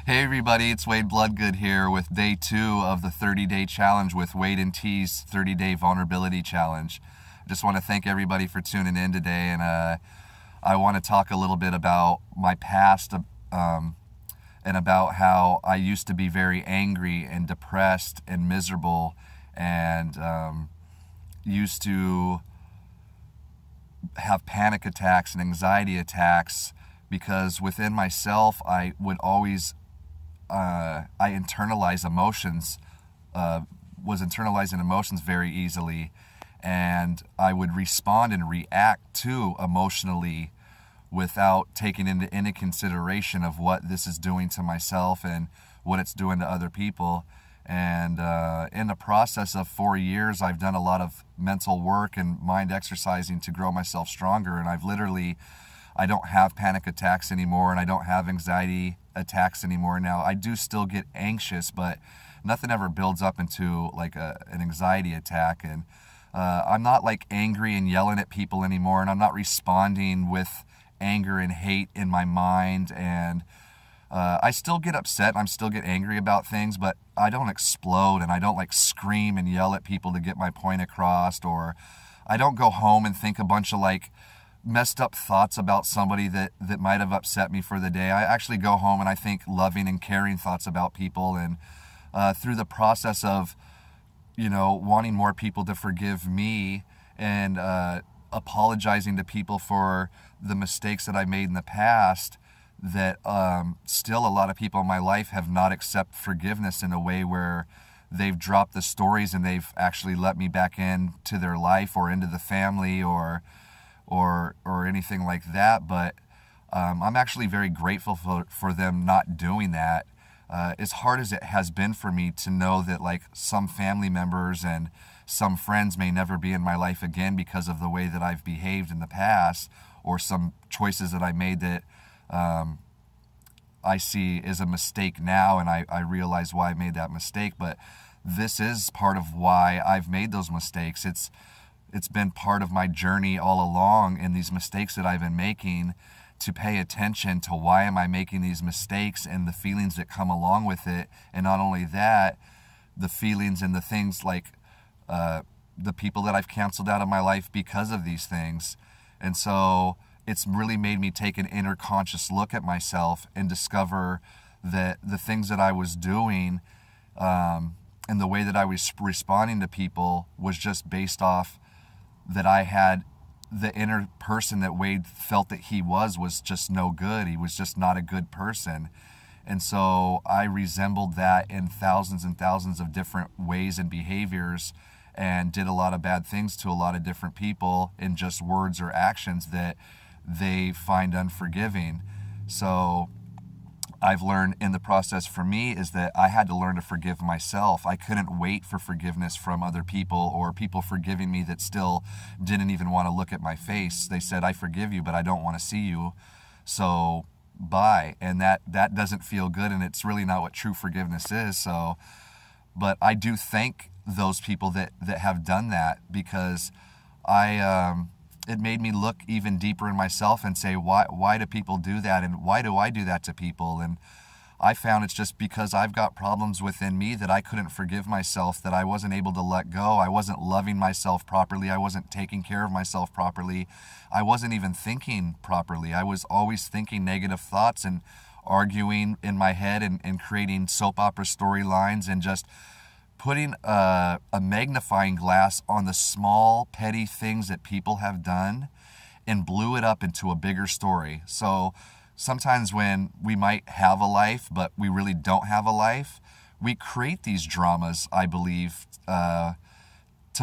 Hey everybody, it's Wade Bloodgood here with day 2 of the 30-day challenge with Wade and T's 30-day vulnerability challenge. I just want to thank everybody for tuning in today, and I want to talk a little bit about my past and about how I used to be very angry and depressed and miserable and used to have panic attacks and anxiety attacks because within myself I would always I internalize emotions, was internalizing emotions very easily, and I would respond and react to emotionally without taking into consideration of what this is doing to myself and what it's doing to other people. And in the process of 4 years, I've done a lot of mental work and mind exercising to grow myself stronger, and I don't have panic attacks anymore, and I don't have anxiety attacks anymore. Now, I do still get anxious, but nothing ever builds up into like an anxiety attack. And I'm not like angry and yelling at people anymore, and I'm not responding with anger and hate in my mind. And I still get upset, and I still get angry about things, but I don't explode, and I don't like scream and yell at people to get my point across, or I don't go home and think a bunch of like messed up thoughts about somebody that might have upset me for the day. I actually go home and I think loving and caring thoughts about people, and through the process of, wanting more people to forgive me and apologizing to people for the mistakes that I made in the past, that still a lot of people in my life have not accepted forgiveness in a way where they've dropped the stories and they've actually let me back into their life or into the family or anything like that. But I'm actually very grateful for them not doing that. As hard as it has been for me to know that like some family members and some friends may never be in my life again because of the way that I've behaved in the past, or some choices that I made that I see is a mistake now, and I realize why I made that mistake. But this is part of why I've made those mistakes. It's been part of my journey all along, in these mistakes that I've been making, to pay attention to why am I making these mistakes and the feelings that come along with it. And not only that, the feelings and the things like the people that I've canceled out of my life because of these things. And so it's really made me take an inner conscious look at myself and discover that the things that I was doing and the way that I was responding to people was just based off that I had the inner person that Wade felt that he was just no good. He was just not a good person. And so I resembled that in thousands and thousands of different ways and behaviors, and did a lot of bad things to a lot of different people in just words or actions that they find unforgiving. So I've learned in the process for me is that I had to learn to forgive myself. I couldn't wait for forgiveness from other people, or people forgiving me that still didn't even want to look at my face. They said, I forgive you, but I don't want to see you. So bye. And that doesn't feel good, and it's really not what true forgiveness is. So, but I do thank those people that have done that, because it made me look even deeper in myself and say, why do people do that? And why do I do that to people? And I found it's just because I've got problems within me that I couldn't forgive myself, that I wasn't able to let go. I wasn't loving myself properly. I wasn't taking care of myself properly. I wasn't even thinking properly. I was always thinking negative thoughts and arguing in my head and creating soap opera storylines, and just putting a magnifying glass on the small, petty things that people have done and blew it up into a bigger story. So sometimes when we might have a life, but we really don't have a life, we create these dramas, I believe, to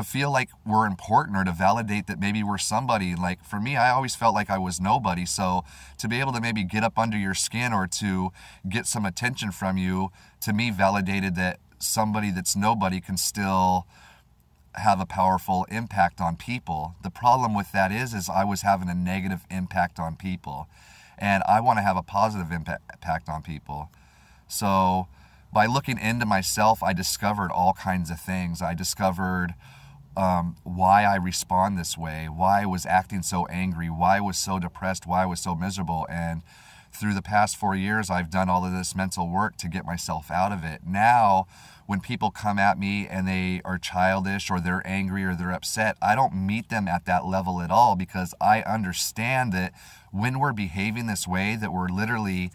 feel like we're important, or to validate that maybe we're somebody. Like for me, I always felt like I was nobody. So to be able to maybe get up under your skin or to get some attention from you, to me, validated that somebody that's nobody can still have a powerful impact on people. The problem with that is I was having a negative impact on people, and I want to have a positive impact on people. So by looking into myself, I discovered all kinds of things. I discovered why I respond this way, why I was acting so angry, why I was so depressed, why I was so miserable. And through the past 4 years, I've done all of this mental work to get myself out of it. Now, when people come at me and they are childish or they're angry or they're upset, I don't meet them at that level at all, because I understand that when we're behaving this way, that we're literally,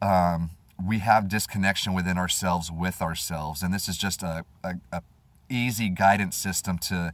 we have disconnection within ourselves with ourselves. And this is just a easy guidance system to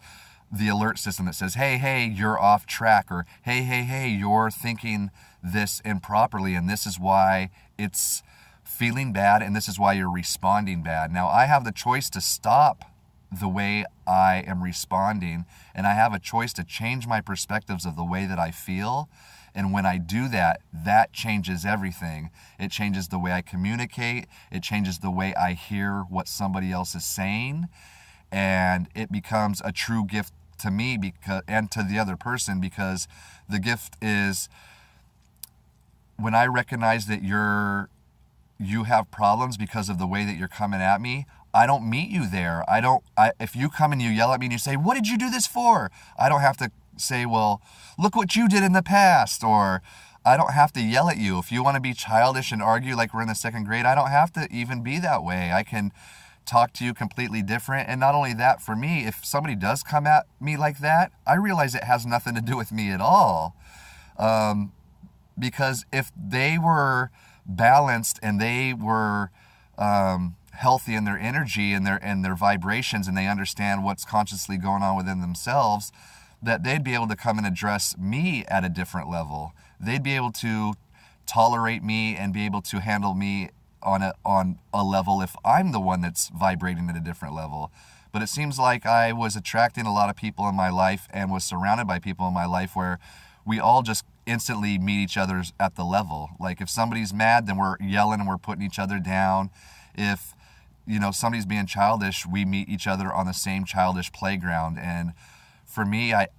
the alert system that says, hey, you're off track, or hey, you're thinking this improperly, and this is why it's feeling bad, and this is why you're responding bad. Now, I have the choice to stop the way I am responding, and I have a choice to change my perspectives of the way that I feel. And when I do that, that changes everything. It changes the way I communicate. It changes the way I hear what somebody else is saying. And it becomes a true gift to me and to the other person, because the gift is when I recognize that you have problems because of the way that you're coming at me. I don't meet you there. If you come and you yell at me and you say, "What did you do this for?" I don't have to say, "Well, look what you did in the past," or I don't have to yell at you. If you want to be childish and argue like we're in the second grade, I don't have to even be that way. I can talk to you completely different. And not only that, for me, if somebody does come at me like that, I realize it has nothing to do with me at all. Because if they were balanced and they were healthy in their energy and their vibrations, and they understand what's consciously going on within themselves, that they'd be able to come and address me at a different level. They'd be able to tolerate me and be able to handle me on a level if I'm the one that's vibrating at a different level. But it seems like I was attracting a lot of people in my life and was surrounded by people in my life where we all just instantly meet each other at the level. Like if somebody's mad, then we're yelling and we're putting each other down. If somebody's being childish, we meet each other on the same childish playground. And for me, I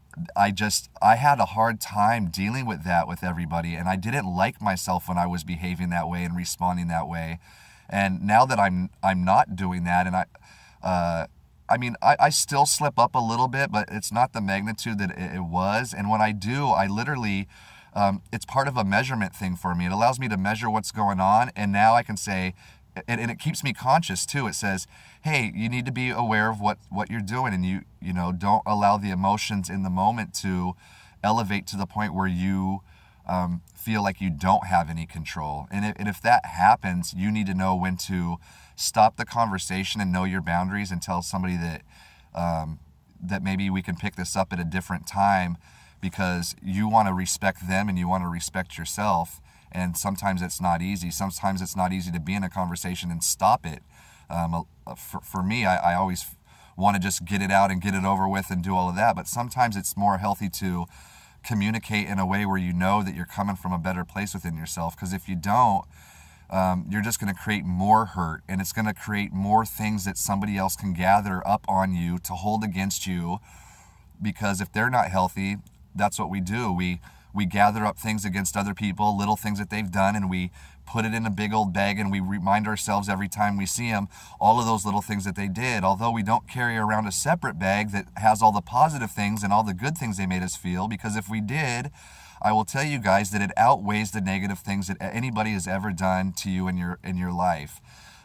had a hard time dealing with that with everybody, and I didn't like myself when I was behaving that way and responding that way. And now that I'm not doing that, and I still slip up a little bit, but it's not the magnitude that it was. And when I do, I literally, it's part of a measurement thing for me. It allows me to measure what's going on, and now I can say, and it keeps me conscious too. It says, hey, you need to be aware of what you're doing, and you don't allow the emotions in the moment to elevate to the point where you feel like you don't have any control. And if that happens, you need to know when to stop the conversation and know your boundaries, and tell somebody that maybe we can pick this up at a different time, because you want to respect them and you want to respect yourself. And sometimes it's not easy. Sometimes it's not easy to be in a conversation and stop it. For me, I always want to just get it out and get it over with and do all of that. But sometimes it's more healthy to communicate in a way where you know that you're coming from a better place within yourself. Because if you don't, you're just going to create more hurt, and it's going to create more things that somebody else can gather up on you to hold against you. Because if they're not healthy, that's what we do. We gather up things against other people, little things that they've done, and we put it in a big old bag, and we remind ourselves every time we see them all of those little things that they did. Although we don't carry around a separate bag that has all the positive things and all the good things they made us feel, because if we did, I will tell you guys that it outweighs the negative things that anybody has ever done to you in your life.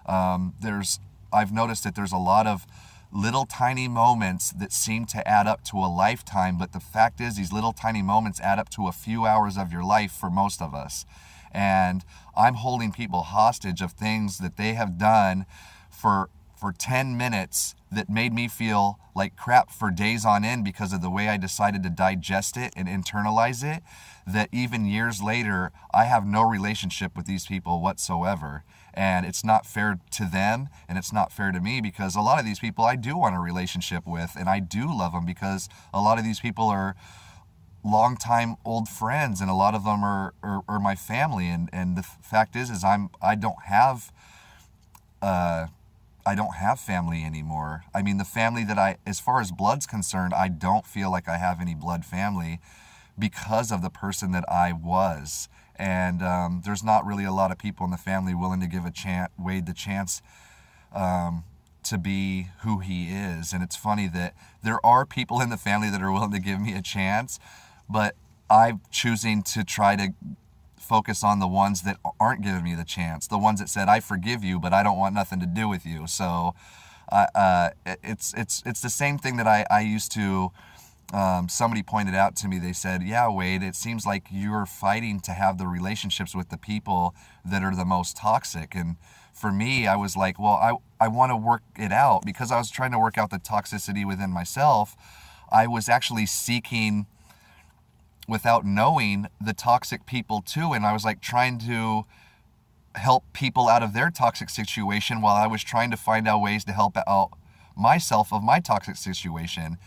I've noticed that there's a lot of little tiny moments that seem to add up to a lifetime, but the fact is these little tiny moments add up to a few hours of your life for most of us. And I'm holding people hostage of things that they have done for 10 minutes that made me feel like crap for days on end because of the way I decided to digest it and internalize it, that even years later, I have no relationship with these people whatsoever. And it's not fair to them, and it's not fair to me, because a lot of these people I do want a relationship with, and I do love them, because a lot of these people are longtime old friends, and a lot of them are my family. And the fact is I don't have family anymore. I mean, the family that as far as blood's concerned, I don't feel like I have any blood family because of the person that I was. And there's not really a lot of people in the family willing to give W.A.D.E the chance to be who he is. And it's funny that there are people in the family that are willing to give me a chance, but I'm choosing to try to focus on the ones that aren't giving me the chance, the ones that said, I forgive you, but I don't want nothing to do with you. So it's the same thing that I used to, somebody pointed out to me. They said, yeah, Wade, it seems like you're fighting to have the relationships with the people that are the most toxic. And for me, I was like, well, I want to work it out, because I was trying to work out the toxicity within myself. I was actually seeking, without knowing, the toxic people too. And I was like trying to help people out of their toxic situation while I was trying to find out ways to help out myself of my toxic situation.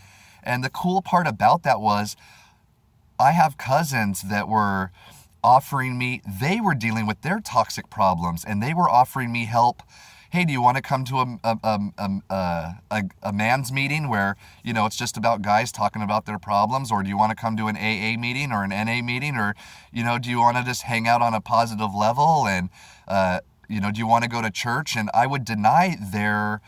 And the cool part about that was, I have cousins that were offering me, they were dealing with their toxic problems, and they were offering me help. Hey, do you want to come to a man's meeting where, you know, it's just about guys talking about their problems? Or do you want to come to an AA meeting or an NA meeting? Or, you know, do you want to just hang out on a positive level? And, you know, do you want to go to church? And I would deny their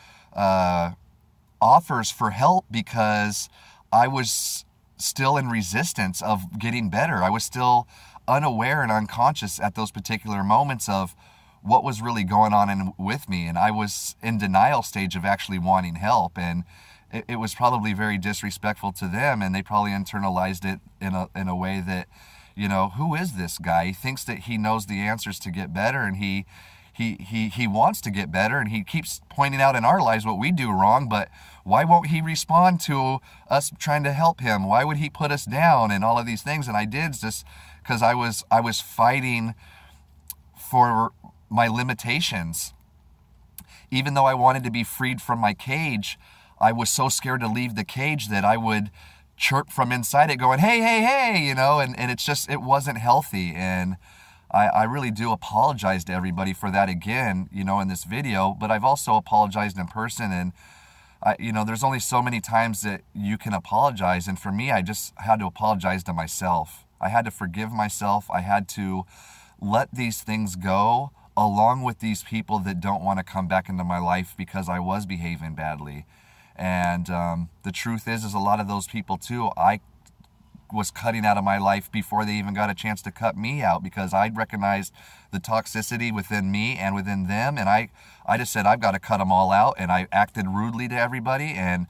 offers for help, because I was still in resistance of getting better. I was still unaware and unconscious at those particular moments of what was really going on with me. And I was in denial stage of actually wanting help. And it was probably very disrespectful to them. And they probably internalized it in a way that, you know, who is this guy? He thinks that he knows the answers to get better, and he wants to get better, and he keeps pointing out in our lives what we do wrong, but why won't he respond to us trying to help him? Why would he put us down and all of these things? And I did, just because I was fighting for my limitations. Even though I wanted to be freed from my cage, I was so scared to leave the cage that I would chirp from inside it going, hey, hey, hey, you know, and it's just, it wasn't healthy. And I really do apologize to everybody for that again, you know, in this video, but I've also apologized in person. And you know, there's only so many times that you can apologize. And for me, I just had to apologize to myself. I had to forgive myself. I had to let these things go, along with these people that don't want to come back into my life because I was behaving badly. And the truth is a lot of those people too, I was cutting out of my life before they even got a chance to cut me out, because I recognized the toxicity within me and within them. And I just said, I've got to cut them all out. And I acted rudely to everybody. And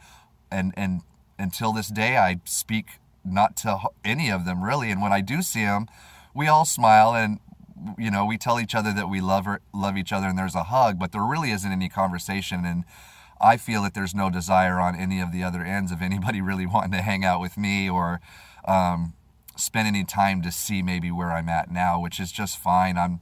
until this day, I speak not to any of them really. And when I do see them, we all smile, and you know, we tell each other that we love each other, and there's a hug, but there really isn't any conversation. And I feel that there's no desire on any of the other ends of anybody really wanting to hang out with me or spend any time to see maybe where I'm at now, which is just fine.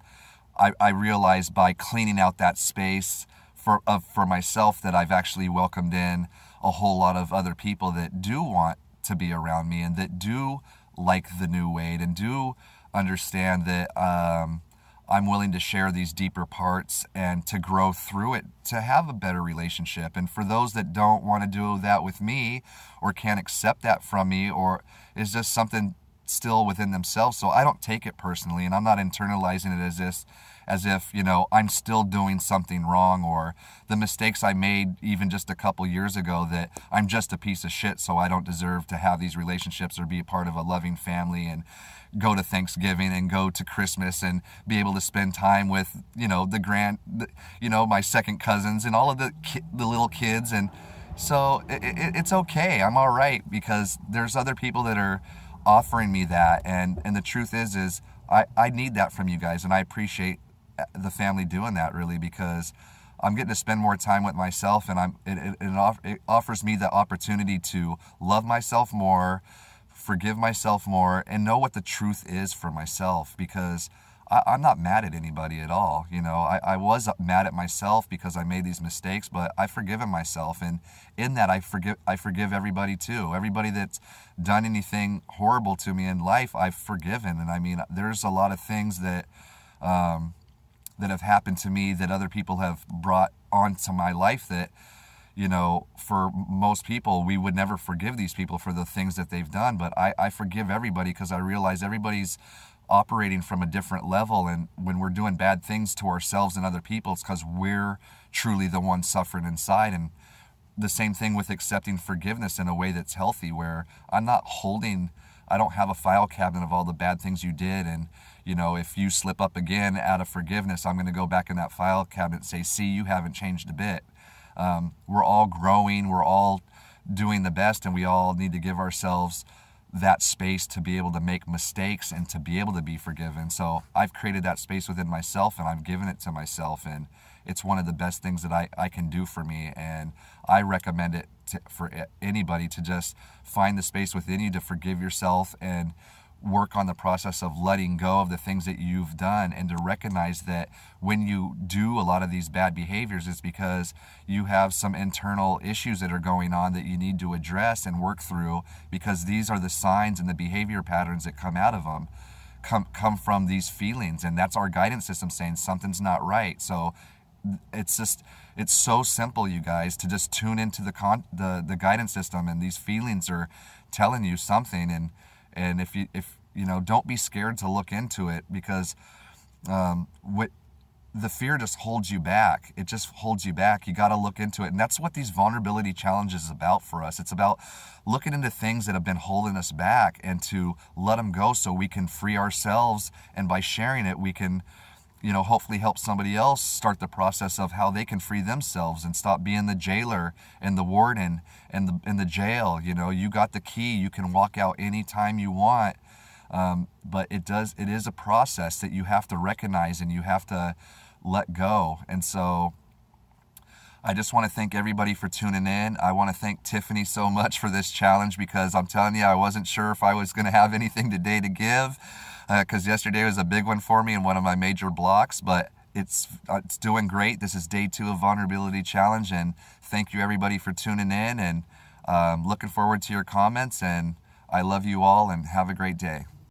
I realize by cleaning out that space for myself that I've actually welcomed in a whole lot of other people that do want to be around me, and that do like the new Wade, and do understand that I'm willing to share these deeper parts and to grow through it, to have a better relationship. And for those that don't want to do that with me, or can't accept that from me, or is just something still within themselves, so I don't take it personally, and I'm not internalizing it as if, you know, I'm still doing something wrong, or the mistakes I made even just a couple years ago, that I'm just a piece of shit, so I don't deserve to have these relationships or be a part of a loving family and go to Thanksgiving and go to Christmas and be able to spend time with, you know, my second cousins and all of the little kids. And so it's okay. I'm all right, because there's other people that are offering me that. And the truth is I need that from you guys. And I appreciate the family doing that, really, because I'm getting to spend more time with myself, and it offers me the opportunity to love myself more, forgive myself more, and know what the truth is for myself, because I'm not mad at anybody at all. You know, I was mad at myself because I made these mistakes, but I've forgiven myself, and in that I forgive everybody too. Everybody that's done anything horrible to me in life, I've forgiven. And I mean, there's a lot of things that have happened to me that other people have brought onto my life that, you know, for most people, we would never forgive these people for the things that they've done. But I forgive everybody, because I realize everybody's operating from a different level. And when we're doing bad things to ourselves and other people, it's because we're truly the ones suffering inside. And the same thing with accepting forgiveness in a way that's healthy, where I'm not holding I don't have a file cabinet of all the bad things you did. And, if you slip up again out of forgiveness, I'm going to go back in that file cabinet and say, see, you haven't changed a bit. We're all growing. We're all doing the best, and we all need to give ourselves that space to be able to make mistakes and to be able to be forgiven. So I've created that space within myself, and I've given it to myself, and it's one of the best things that I can do for me. And I recommend it for anybody to just find the space within you to forgive yourself and work on the process of letting go of the things that you've done, and to recognize that when you do a lot of these bad behaviors, it's because you have some internal issues that are going on that you need to address and work through, because these are the signs and the behavior patterns that come out of them come from these feelings, and that's our guidance system saying something's not right. So it's so simple, you guys, to just tune into the guidance system, and these feelings are telling you something. And if don't be scared to look into it, because the fear just holds you back. It just holds you back. You got to look into it. And that's what these vulnerability challenges is about for us. It's about looking into things that have been holding us back and to let them go so we can free ourselves. And by sharing it, we can, hopefully help somebody else start the process of how they can free themselves and stop being the jailer and the warden and the jail. You got the key. You can walk out anytime you want. But it is a process that you have to recognize and you have to let go. And so I just want to thank everybody for tuning in. I want to thank Tiffany so much for this challenge, because I'm telling you, I wasn't sure if I was going to have anything today to give, because yesterday was a big one for me and one of my major blocks, but it's doing great. This is day 2 of Vulnerability Challenge, and thank you everybody for tuning in, and looking forward to your comments, and I love you all, and have a great day.